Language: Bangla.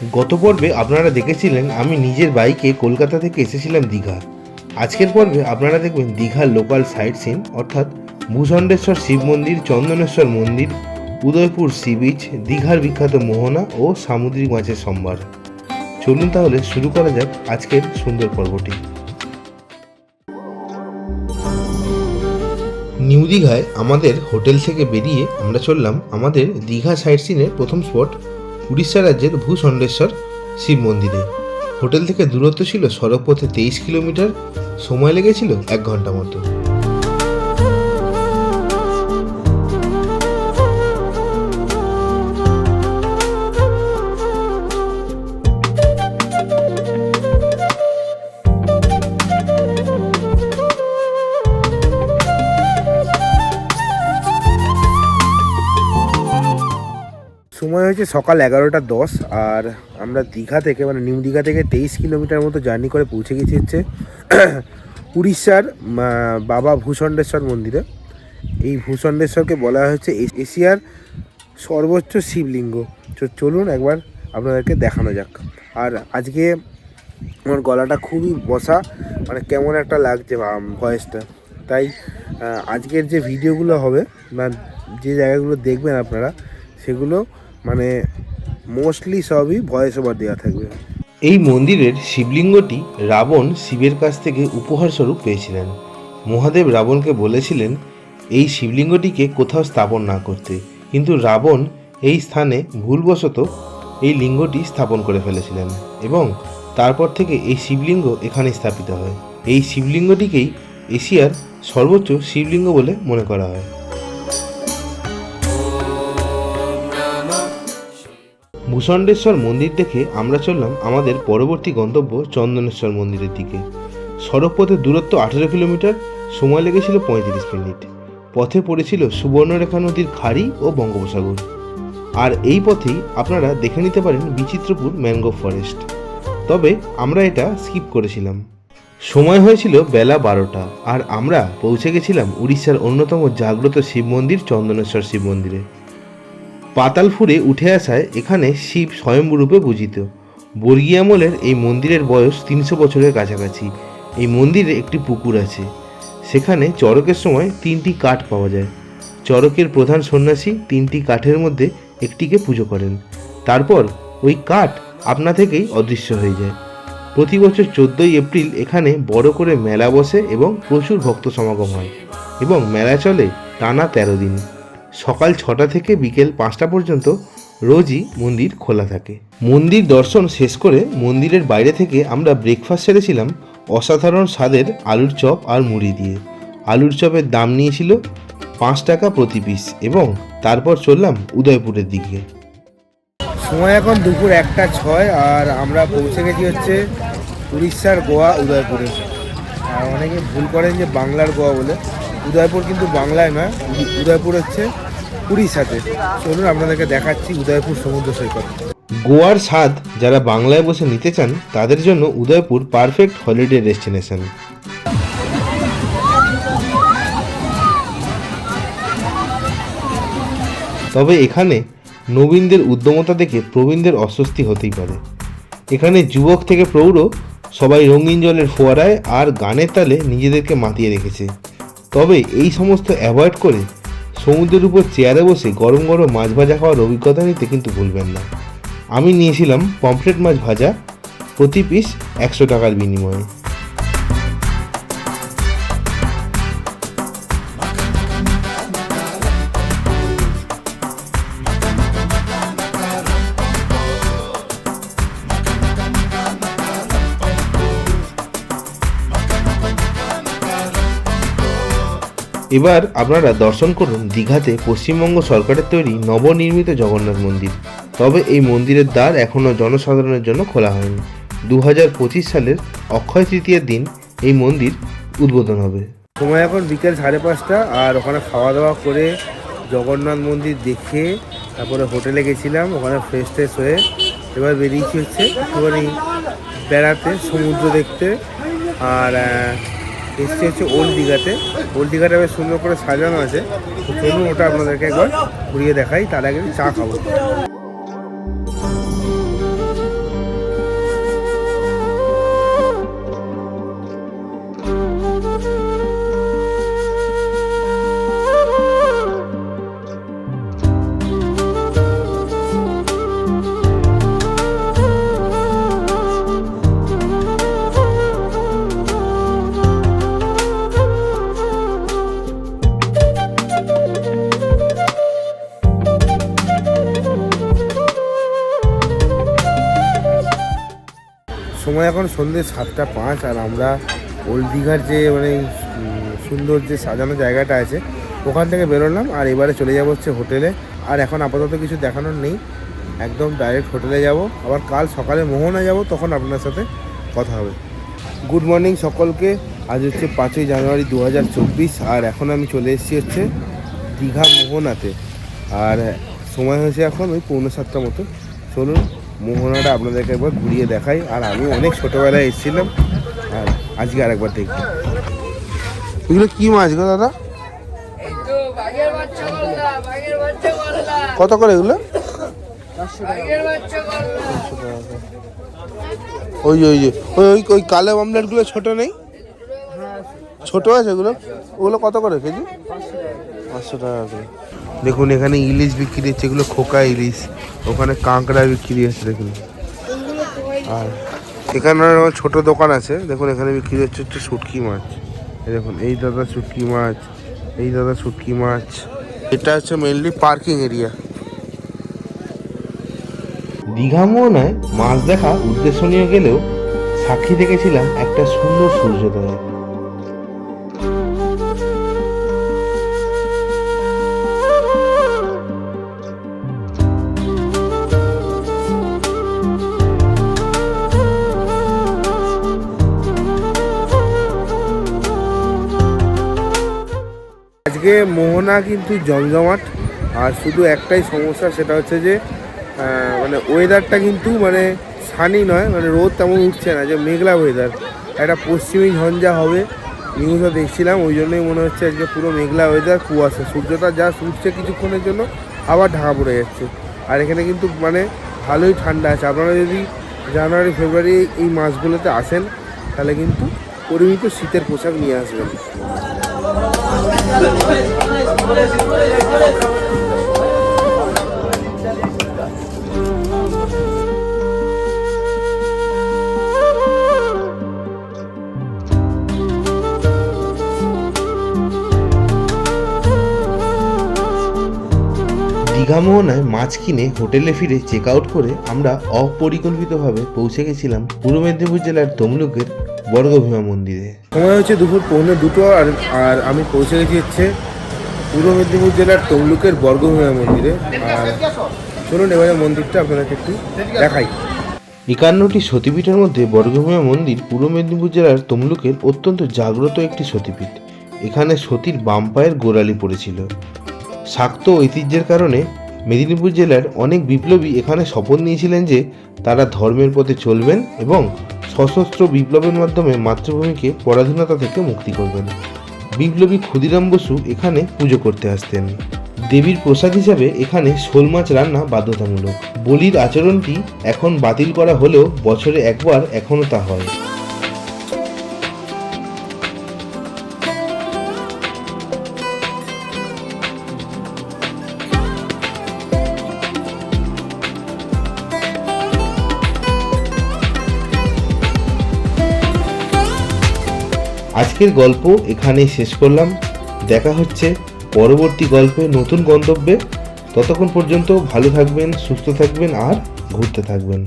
গত পর্বে আপনারা দেখেছিলেন আমি নিজের বাইকে কলকাতা থেকে এসেছিলাম দীঘা। আজকের পর্বে আপনারা দেখবেন দীঘার লোকাল সাইট সিন, অর্থাৎ ভূষণ্ডেশ্বর শিব মন্দির, চন্দনেশ্বর মন্দির, উদয়পুর সি বিচ, দীঘার বিখ্যাত মোহনা ও সামুদ্রিক মাছের সম্ভার। চলুন তাহলে শুরু করা যাক আজকের সুন্দর পর্বটি। নিউ দীঘায় আমাদের হোটেল থেকে বেরিয়ে আমরা চললাম আমাদের দীঘা সাইট সিনের প্রথম স্পট উড়িষ্যা রাজ্যের ভূষণ্ডেশ্বর শিব মন্দিরে। হোটেল থেকে দূরত্ব ছিল সড়কপথে 23 কিলোমিটার, সময় লেগেছিল 1 ঘন্টা মতো। সময় হয়েছে সকাল 11:10 আর আমরা দীঘা থেকে নিউ দীঘা থেকে 23 কিলোমিটার মতো জার্নি করে পৌঁছে গেছি হচ্ছে উড়িষ্যার বাবা ভূষণ্ডেশ্বর মন্দিরে। এই ভূষণ্ডেশ্বরকে বলা হচ্ছে এশিয়ার সর্বোচ্চ শিবলিঙ্গ। চলুন একবার আপনাদেরকে দেখানো যাক। আর আজকে আমার গলাটা খুবই বসা, কেমন একটা লাগছে ভয়েসটা, তাই আজকের যে ভিডিওগুলো হবে বা যে জায়গাগুলো দেখবেন আপনারা, সেগুলো মোস্টলি সবই ভয়েস ওভার দেওয়া থাকবে। এই মন্দিরের শিবলিঙ্গটি রাবণ শিবের কাছ থেকে উপহার স্বরূপ পেয়েছিলেন। মহাদেব রাবণকে বলেছিলেন এই শিবলিঙ্গটিকে কোথাও স্থাপন না করতে, কিন্তু রাবণ এই স্থানে ভুলবশত এই লিঙ্গটি স্থাপন করে ফেলেছিলেন এবং তারপর থেকে এই শিবলিঙ্গ এখানে স্থাপিত হয়। এই শিবলিঙ্গটিকেই এশিয়ার সর্বোচ্চ শিবলিঙ্গ বলে মনে করা হয়। ভূষণ্ডেশ্বর মন্দির দেখে আমরা চললাম আমাদের পরবর্তী গন্তব্য চন্দনেশ্বর মন্দিরের দিকে। সড়কপথের দূরত্ব 18 কিলোমিটার, সময় লেগেছিল 35 মিনিট। পথে পড়েছিল সুবর্ণরেখা নদীর খাড়ি ও বঙ্গোপসাগর। আর এই পথেই আপনারা দেখে নিতে পারেন বিচিত্রপুর ম্যানগ্রোভ ফরেস্ট, তবে আমরা এটা স্কিপ করেছিলাম। সময় হয়েছিল বেলা 12টা আর আমরা পৌঁছে গেছিলাম উড়িষ্যার অন্যতম জাগ্রত শিব মন্দির চন্দনেশ্বর শিব মন্দিরে। পাতালপুরে উঠে আসায় এখানে শিব স্বয়ম্ভূরূপে পূজিত। বর্গী আমলের এই মন্দিরের বয়স 300 বছরের কাছাকাছি। এই মন্দিরে একটি পুকুর আছে, সেখানে চড়কের সময় 3টি কাঠ পাওয়া যায়। চড়কের প্রধান সন্ন্যাসী 3টি কাঠের মধ্যে একটিকে পুজো করেন, তারপর ওই কাঠ আপনা থেকেই অদৃশ্য হয়ে যায়। প্রতি বছর 14ই এপ্রিল এখানে বড় করে মেলা বসে এবং প্রচুর ভক্ত সমাগম হয় এবং মেলা চলে টানা 13 দিন। সকাল 6টা থেকে বিকেল 5টা পর্যন্ত রোজই মন্দির খোলা থাকে। মন্দির দর্শন শেষ করে মন্দিরের বাইরে থেকে আমরা ব্রেকফাস্ট সেরেছিলাম অসাধারণ স্বাদের আলুর চপ আর মুড়ি দিয়ে। আলুর চপের দাম নিয়েছিল 5 টাকা প্রতি পিস এবং তারপর চললাম উদয়পুরের দিকে। সময় এখন দুপুর 1:06 আর আমরা পৌঁছে গেছি হচ্ছে উড়িষ্যার গোয়া উদয়পুরে। আর অনেকে ভুল করেন যে বাংলার গোয়া বলে, উদয়পুর কিন্তু বাংলায় নয়, উদয়পুর হচ্ছে উড়িষ্যাতে। চলুন আপনাদেরকে দেখাচ্ছি উদয়পুর সমুদ্র সৈকত। গোয়ার স্বাদ যারা বাংলায় বসে নিতে চান তাদের জন্য উদয়পুর পারফেক্ট হলিডে ডেস্টিনেশন। তবে এখানে নবীনদের উদ্যমতা দেখে প্রবীণদের অস্বস্তি হতেই পারে। এখানে যুবক থেকে প্রৌঢ় সবাই রঙিন জলের ফোয়ারায় আর গানের তালে নিজেদেরকে মাতিয়ে রেখেছে। তবে এই সমস্ত অ্যাভয়েড করে সমুদ্রের উপর চেয়ারে বসে গরম গরম মাছ ভাজা খাওয়ার অভিজ্ঞতা নিতে কিন্তু ভুলবেন না। আমি নিয়েছিলাম পমফ্রেট মাছ ভাজা, প্রতি পিস 100 টাকার বিনিময়ে। এবার আপনারা দর্শন করুন দীঘাতে পশ্চিমবঙ্গ সরকারের তৈরি নবনির্মিত জগন্নাথ মন্দির। তবে এই মন্দিরের দ্বার এখনও জনসাধারণের জন্য খোলা হয়নি। 2025 সালের অক্ষয় তৃতীয়ার দিন এই মন্দির উদ্বোধন হবে। সময় এখন বিকেল 5:30 আর ওখানে খাওয়া দাওয়া করে জগন্নাথ মন্দির দেখে তারপরে হোটেলে গেছিলাম। ওখানে ফ্রেশ হয়ে এবার বেরিয়েছি হচ্ছে একটুখানি বেড়াতে, সমুদ্র দেখতে। আর এসছি হচ্ছে ওল্ড দীঘাতে। ওল্ড দীঘাটা বেশ সুন্দর করে সাজানো আছে, তো চলুন ওটা আপনাদেরকে একবার ঘুরিয়ে দেখাই। তার আগে চা খাবো। সময় এখন সন্ধ্যে 7:05 আর আমরা ওল্ড দীঘার যে মানে সুন্দর যে সাজানো জায়গাটা আছে ওখান থেকে বেরোলাম। আর এবারে চলে যাবো হচ্ছে হোটেলে। আর এখন আপাতত কিছু দেখানোর নেই, একদম ডাইরেক্ট হোটেলে যাব। আবার কাল সকালে মোহনা যাব, তখন আপনার সাথে কথা হবে। গুড মর্নিং সকলকে। আজ হচ্ছে 5ই জানুয়ারি 2024 আর এখন আমি চলে এসেছি হচ্ছে দীঘা মোহনাতে। আর সময় হয়েছে এখন ওই 6:45 মতো। চলুন মোহনাটা আপনাদেরকে একবার ঘুরিয়ে দেখাই। আর আমি অনেক ছোটোবেলায় এসেছিলাম, আর আজকে আরেকবার দেখব। এগুলো কী মাছ গো দাদা? কত করে এগুলো? ওই ওই যে ওই ওই কালো আমলেটগুলো ছোটো নেই? ছোটো আছে ওগুলো? ওগুলো কত করে কেজি? 500 টাকা করে। দেখুন এখানে ইলিশ বিক্রি হচ্ছে, এগুলো খোকা ইলিশ। ওখানে কাঁকড়া বিক্রি হচ্ছে দেখুন। আর এখানে ছোট দোকান আছে, দেখুন এখানে বিক্রি হচ্ছে শুটকি মাছ। দেখুন এই দাদা শুটকি মাছ, এই দাদা শুটকি মাছ। এটা হচ্ছে মেইনলি পার্কিং এরিয়া। দীঘা মোহনায় মাছ দেখা উদ্দেশ্য নিয়ে গেলেও সাক্ষী দেখেছিলাম একটা সুন্দর সূর্যোদয়। আজকে মোহনা কিন্তু জমজমাট। আর শুধু একটাই সমস্যা, সেটা হচ্ছে যে মানে ওয়েদারটা কিন্তু মানে সানি নয়, মানে রোদ তেমন উঠছে না, যে মেঘলা ওয়েদার। একটা পশ্চিমী ঝঞ্ঝা হবে নিউজও দেখছিলাম, ওই জন্যই মনে হচ্ছে আজকে পুরো মেঘলা ওয়েদার, কুয়াশা। সূর্যটা যা উঠছে কিছুক্ষণের জন্য আবার ঢাকা পড়ে যাচ্ছে। আর এখানে কিন্তু মানে ভালোই ঠান্ডা আছে। আপনারা যদি জানুয়ারি ফেব্রুয়ারি এই মাসগুলোতে আসেন তাহলে কিন্তু পরিমিত শীতের পোশাক নিয়ে আসবেন। দীঘা মোহনায় মাছ কিনে হোটেলে ফিরে চেক আউট করে আমরা অপরিকল্পিতভাবে পৌঁছে গেছিলাম পূর্ব মেদিনীপুর জেলার তমলুকের বর্গভীমা মন্দিরে। সময় হচ্ছে দুপুর 1:45 আর আমি পৌঁছে গেছি হচ্ছে পূর্ব মেদিনীপুর জেলার তমলুকের বর্গভীমা মন্দিরে। আর চলুন এবারে মন্দিরটা আপনাদেরকে একটু দেখাই। 51টি সতীপীঠের মধ্যে বর্গভীমা মন্দির পূর্ব মেদিনীপুর জেলার তমলুকের অত্যন্ত জাগ্রত একটি সতীপীঠ। এখানে সতীর বাম পায়ের গোড়ালি পড়েছিল। শাক্ত ঐতিহ্যের কারণে মেদিনীপুর জেলার অনেক বিপ্লবী এখানে শপথ নিয়েছিলেন যে তারা ধর্মের পথে চলবেন এবং সশস্ত্র বিপ্লবের মাধ্যমে মাতৃভূমিকে পরাধীনতা থেকে মুক্তি করবেন। বিপ্লবী ক্ষুদিরাম বসু এখানে পুজো করতে আসতেন। দেবীর প্রসাদ হিসাবে এখানে শোল মাছ রান্না বাধ্যতামূলক। বলির আচরণটি এখন বাতিল করা হলেও বছরে একবার এখনও তা হয়। আজকের গল্প এখানেই শেষ করলাম। দেখা হচ্ছে পরবর্তী গল্পে নতুন গন্তব্যে। ততক্ষণ পর্যন্ত ভালো থাকবেন, সুস্থ থাকবেন আর ঘুরতে থাকবেন।